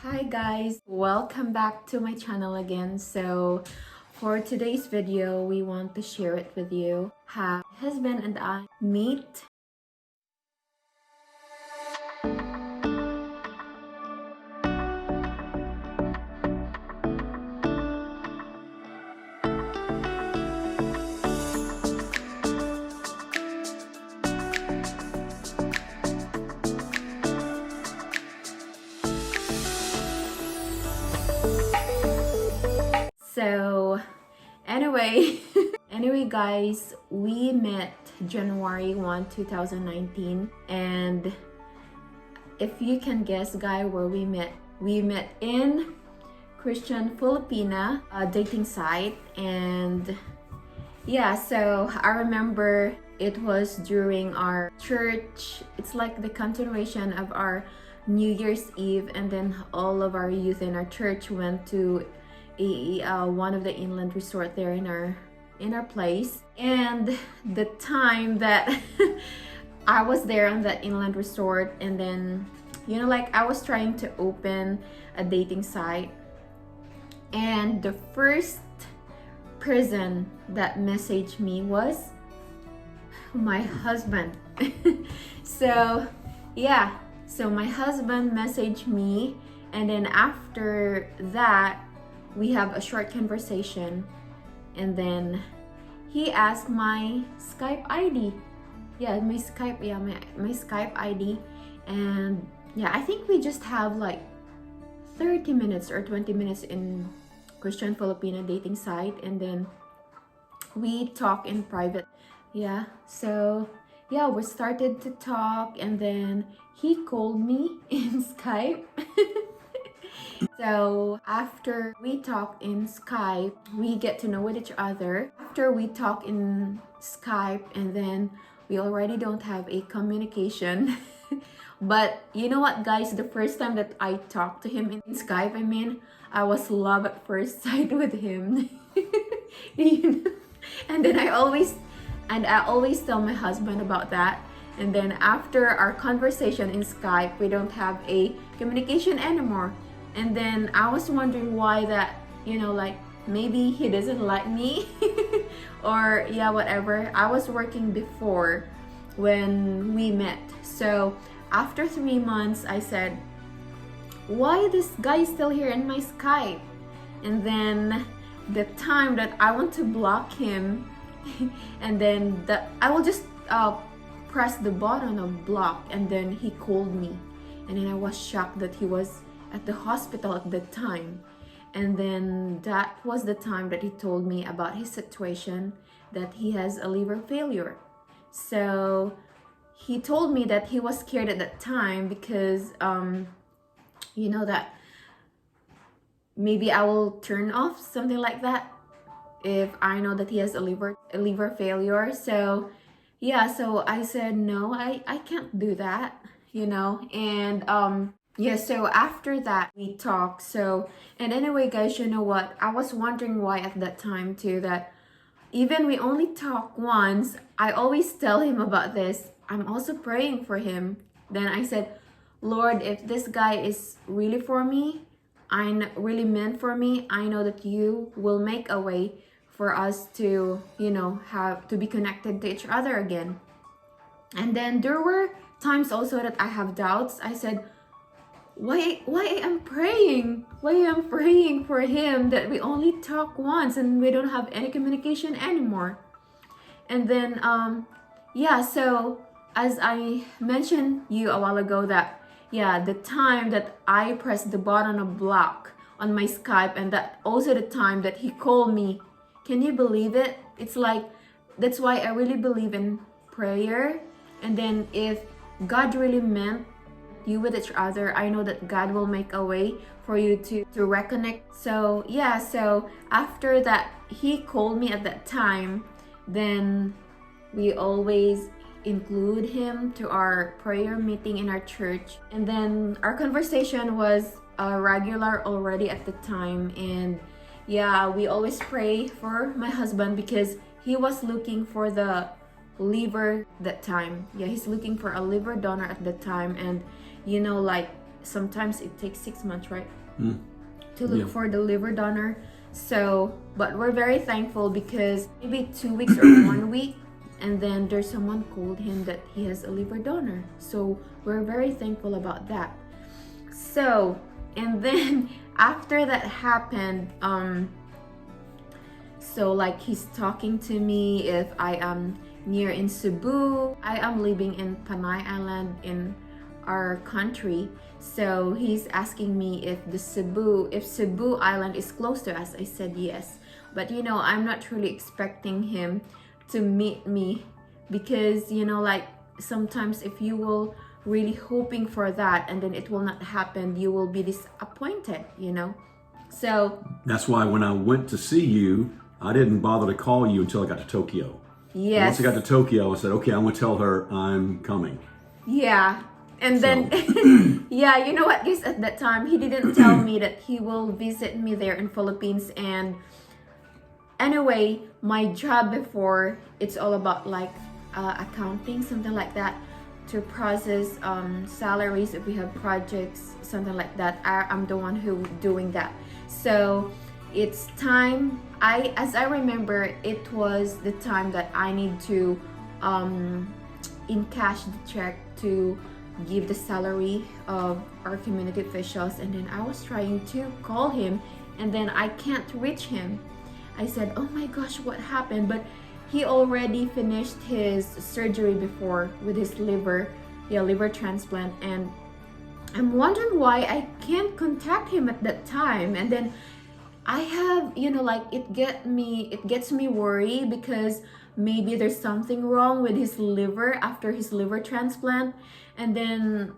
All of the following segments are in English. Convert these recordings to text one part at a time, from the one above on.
Hi guys, welcome back to my channel again. So for today's video, we want to share it with you how my husband and I meet. So anyway, guys, we met January 1, 2019, and if you can guess, guys, where we met in Christian Filipina, a dating site. And yeah, so I remember it was during our church. It's like the continuation of our New Year's Eve, and then all of our youth in our church went to one of the inland resort there in our place. And the time that I was there on that inland resort, and then like I was trying to open a dating site, and the first person that messaged me was my husband. So yeah, so my husband messaged me, and then after that we have a short conversation, and then he asked my Skype ID. Yeah, my Skype ID. And yeah, I think we just have like 30 minutes or 20 minutes in Christian Filipino dating site, and then we talk in private. Yeah, so yeah, we started to talk, and then he called me in Skype. So after we talk in Skype, we get to know with each other. After we talk in Skype, and then we already don't have a communication. But you know what, guys, the first time that I talked to him in Skype, I was love at first sight with him. And then I always tell my husband about that. And then after our conversation in Skype, we don't have a communication anymore. And then I was wondering why that, like maybe he doesn't like me or yeah, whatever. I was working before when we met. So after 3 months, I said, why this guy is still here in my Skype? And then the time that I want to block him, and then I will just press the button of block, and then he called me. And then I was shocked that he was at the hospital at that time. And then that was the time that he told me about his situation, that he has a liver failure. So he told me that he was scared at that time because that maybe I will turn off, something like that, if I know that he has a liver failure. So yeah, so I said no, I can't do that, and yeah, so after that we talked. So, and anyway, guys, you know what, I was wondering why at that time too, that even we only talk once, I always tell him about this. I'm also praying for him. Then I said, Lord, if this guy is really for me, really meant for me, I know that you will make a way for us to, have to be connected to each other again. And then there were times also that I have doubts. I said, why I'm praying for him, that we only talk once and we don't have any communication anymore. And then yeah, so as I mentioned you a while ago, that yeah, the time that I pressed the button of block on my Skype, and that also the time that he called me. Can you believe it? It's like, that's why I really believe in prayer. And then if God really meant you with each other, I know that God will make a way for you to reconnect. So yeah, so after that he called me at that time, then we always include him to our prayer meeting in our church. And then our conversation was regular already at the time. And yeah, we always pray for my husband because he was looking for the liver that time. Yeah, he's looking for a liver donor at that time. And like sometimes it takes 6 months, right? Mm. To look Yeah. for the liver donor. So, but we're very thankful because maybe 2 weeks or 1 week, and then there's someone called him that he has a liver donor. So we're very thankful about that. So, and then after that happened, so like he's talking to me if I am near in Cebu. I am living in Panay Island in our country. So he's asking me if Cebu Island is close to us. I said yes. But I'm not really expecting him to meet me because like sometimes if you will really hoping for that and then it will not happen, you will be disappointed. So That's why when I went to see you, I didn't bother to call you until I got to Tokyo. And yes. once I got to Tokyo, I said, okay, I'm going to tell her I'm coming. Yeah. And then, yeah, you know what, guys, at that time, he didn't tell me that he will visit me there in Philippines. And anyway, my job before, it's all about like accounting, something like that, to process salaries if we have projects, something like that. I'm the one who doing that. So it's time, as I remember, it was the time that I need to encash the check to give the salary of our community officials. And then I was trying to call him and then I can't reach him. I said, oh my gosh, what happened? But he already finished his surgery before with his liver transplant. And I'm wondering why I can't contact him at that time. And then I have, like it gets me worried because maybe there's something wrong with his liver after his liver transplant. And then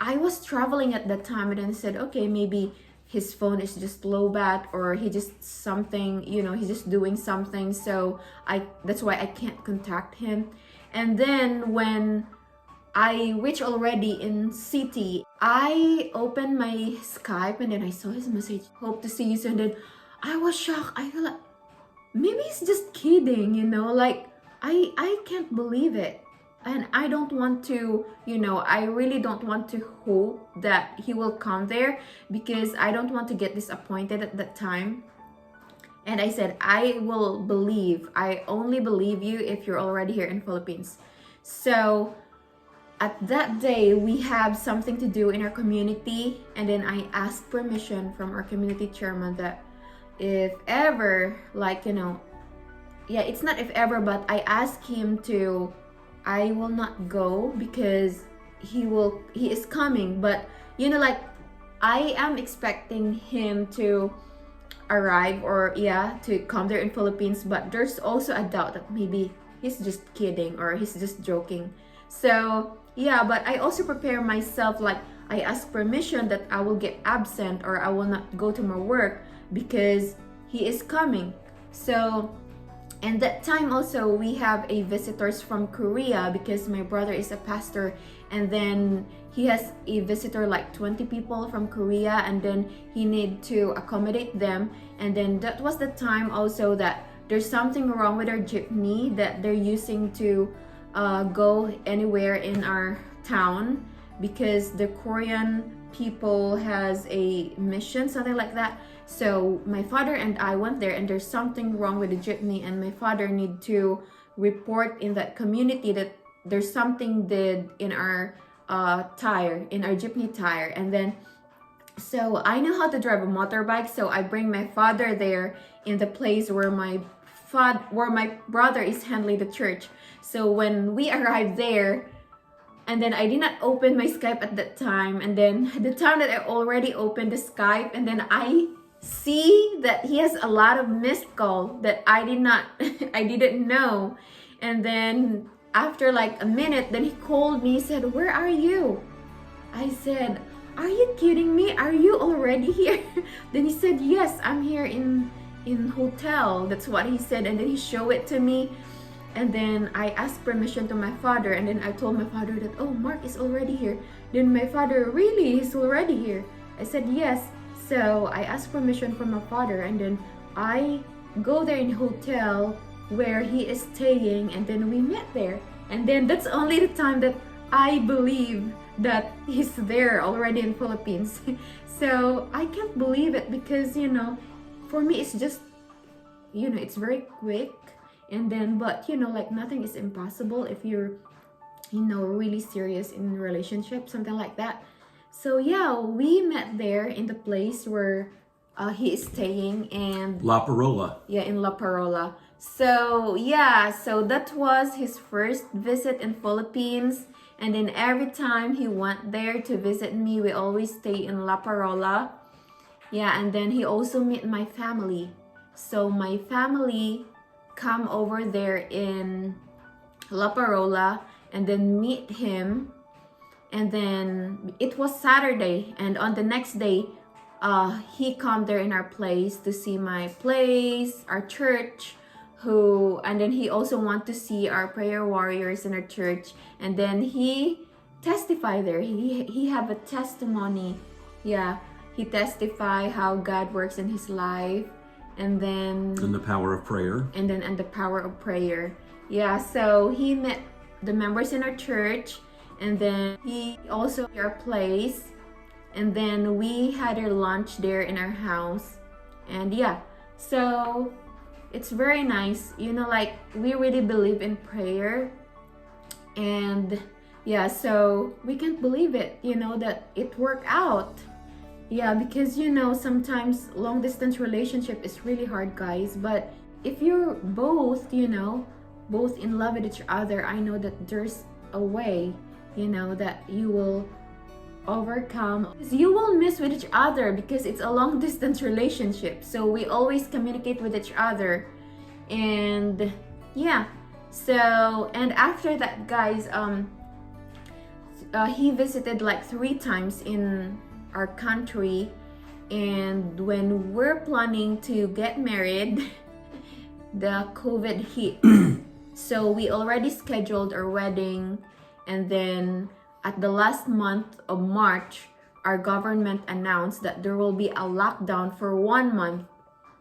I was traveling at that time and then I said, okay, maybe his phone is just low bat or he just something, he's just doing something. So that's why I can't contact him. And then when I reached already in city, I opened my Skype and then I saw his message, hope to see you soon. And then I was shocked. I feel like maybe he's just kidding, like I can't believe it. And I don't want to, I really don't want to hope that he will come there because I don't want to get disappointed at that time. And I said, I only believe you if you're already here in Philippines. So at that day, we have something to do in our community. And then I asked permission from our community chairman that if ever, it's not if ever, but I asked him to, I will not go because he is coming. But I am expecting him to arrive or to come there in Philippines, but there's also a doubt that maybe he's just kidding or he's just joking. So but I also prepare myself, like I ask permission that I will get absent or I will not go to my work because he is coming. So and that time also we have a visitors from Korea because my brother is a pastor, and then he has a visitor like 20 people from Korea, and then he need to accommodate them. And then that was the time also that there's something wrong with our jeepney that they're using to go anywhere in our town because the Korean people has a mission, something like that. So my father and I went there and there's something wrong with the jeepney, and my father need to report in that community that there's something did in our tire, in our jeepney tire. And then so I know how to drive a motorbike, so I bring my father there in the place where my brother is handling the church. So when we arrived there, and then I did not open my Skype at that time, and then the time that I already opened the Skype, and then I see that he has a lot of missed call that I didn't know. And then after like a minute, then he called me, he said, where are you? I said, are you kidding me? Are you already here? Then he said, yes, I'm here in hotel. That's what he said. And then he showed it to me. And then I asked permission to my father, and then I told my father that, oh, Mark is already here. Then my father, really, he's already here? I said yes. So I asked permission from my father, and then I go there in hotel where he is staying, and then we met there. And then that's only the time that I believe that he's there already in Philippines. So I can't believe it because, for me it's just, it's very quick. And then, but like nothing is impossible if you're, really serious in a relationship, something like that. So yeah, we met there in the place where he is staying, and La Parola. yeah, in La Parola. So yeah, so that was his first visit in Philippines. And then every time he went there to visit me, we always stay in La Parola. Yeah, and then he also met my family. So my family come over there in La Parola and then meet him. And then it was Saturday, and on the next day, he come there in our place to see my place, our church, and then he also want to see our prayer warriors in our church. And then he testify there. He have a testimony. Yeah, he testify how God works in his life, and the power of prayer. And the power of prayer. Yeah, so he met the members in our church, and then he also our place, and then we had our lunch there in our house. And yeah, so it's very nice, like we really believe in prayer. And yeah, so we can't believe it, that it worked out. Yeah, because sometimes long distance relationship is really hard, guys. But if you're both both in love with each other, I know that there's a way, that you will overcome. You will miss with each other because it's a long distance relationship. So we always communicate with each other. And yeah, so, and after that, guys, he visited like 3 times in our country. And when we're planning to get married, the COVID hit. So we already scheduled our wedding, and then at the last month of March, our government announced that there will be a lockdown for 1 month.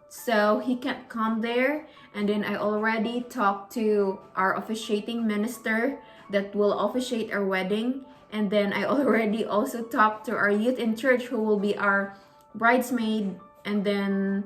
So he can't come there. And then I already talked to our officiating minister that will officiate our wedding. And then I already also talked to our youth in church who will be our bridesmaid, and then,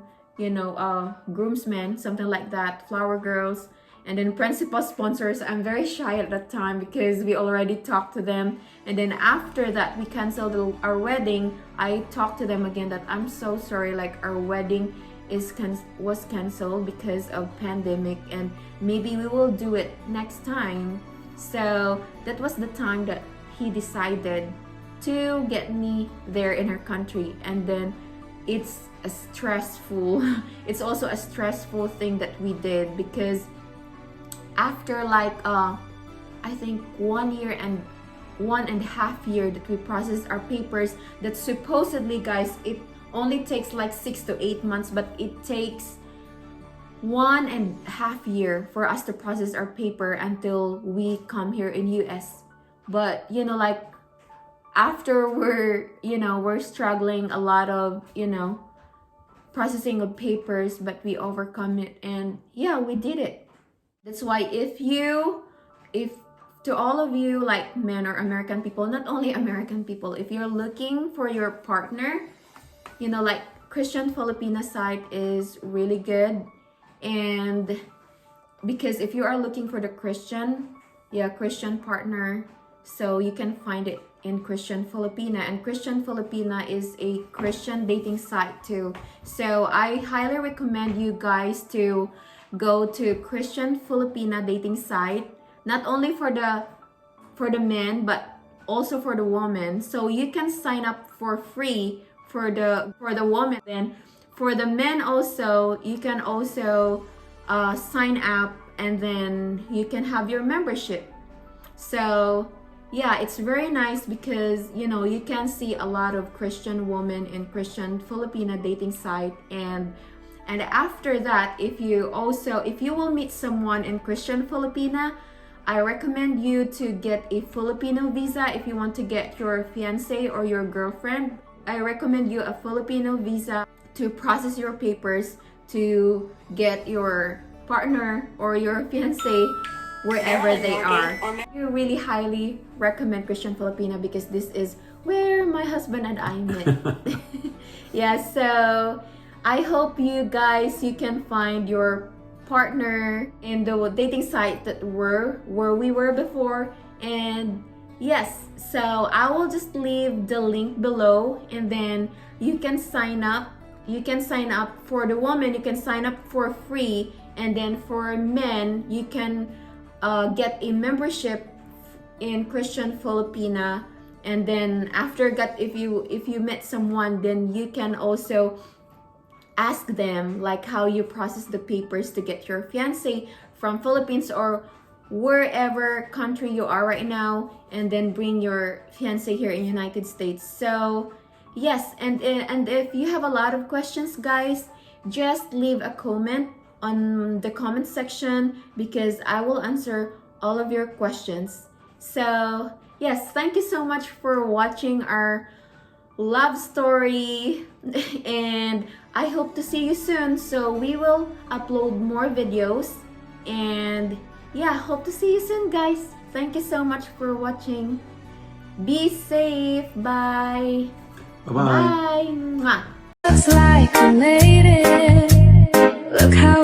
groomsmen, something like that, flower girls. And then principal sponsors, I'm very shy at that time because we already talked to them. And then after that, we canceled our wedding. I talked to them again that I'm so sorry, like our wedding was canceled because of pandemic, and maybe we will do it next time. So that was the time that he decided to get me there in her country. And then it's also a stressful thing that we did, because after like I think 1 year and 1.5 years that we processed our papers, that supposedly, guys, it only takes like 6 to 8 months, but it takes 1.5 years for us to process our paper until we come here in US. But like after we're struggling a lot of processing of papers, but we overcome it, and yeah, we did it. That's why if to all of you, like men or American people, not only American people, if you're looking for your partner, like Christian Filipina site is really good. And because if you are looking for the Christian partner, so you can find it in Christian Filipina. And Christian Filipina is a Christian dating site too. So I highly recommend you guys to go to Christian Filipina dating site, not only for the men but also for the woman. So you can sign up for free for the woman. Then for the men also, you can also sign up, and then you can have your membership. So yeah, it's very nice because you can see a lot of Christian women in Christian Filipina dating site. And after that, if you will meet someone in Christian Filipina, I recommend you to get a Filipino visa. If you want to get your fiance or your girlfriend, I recommend you a Filipino visa to process your papers to get your partner or your fiance wherever they are. I really highly recommend Christian Filipina because this is where my husband and I met. Yeah, so I hope you guys, you can find your partner in the dating site that where we were before. And yes, so I will just leave the link below, and then you can sign up. You can sign up for the woman, you can sign up for free, and then for men you can get a membership in Christian Filipina. And then after that, if you met someone, then you can also ask them like how you process the papers to get your fiance from Philippines or wherever country you are right now, and then bring your fiance here in United States. So yes, and if you have a lot of questions, guys, just leave a comment on the comment section because I will answer all of your questions. So yes, thank you so much for watching our love story, and I hope to see you soon. So we will upload more videos, and yeah, hope to see you soon, guys. Thank you so much for watching. Be safe. Bye. Bye-bye. Bye. Mwah. Looks like I made it. Look how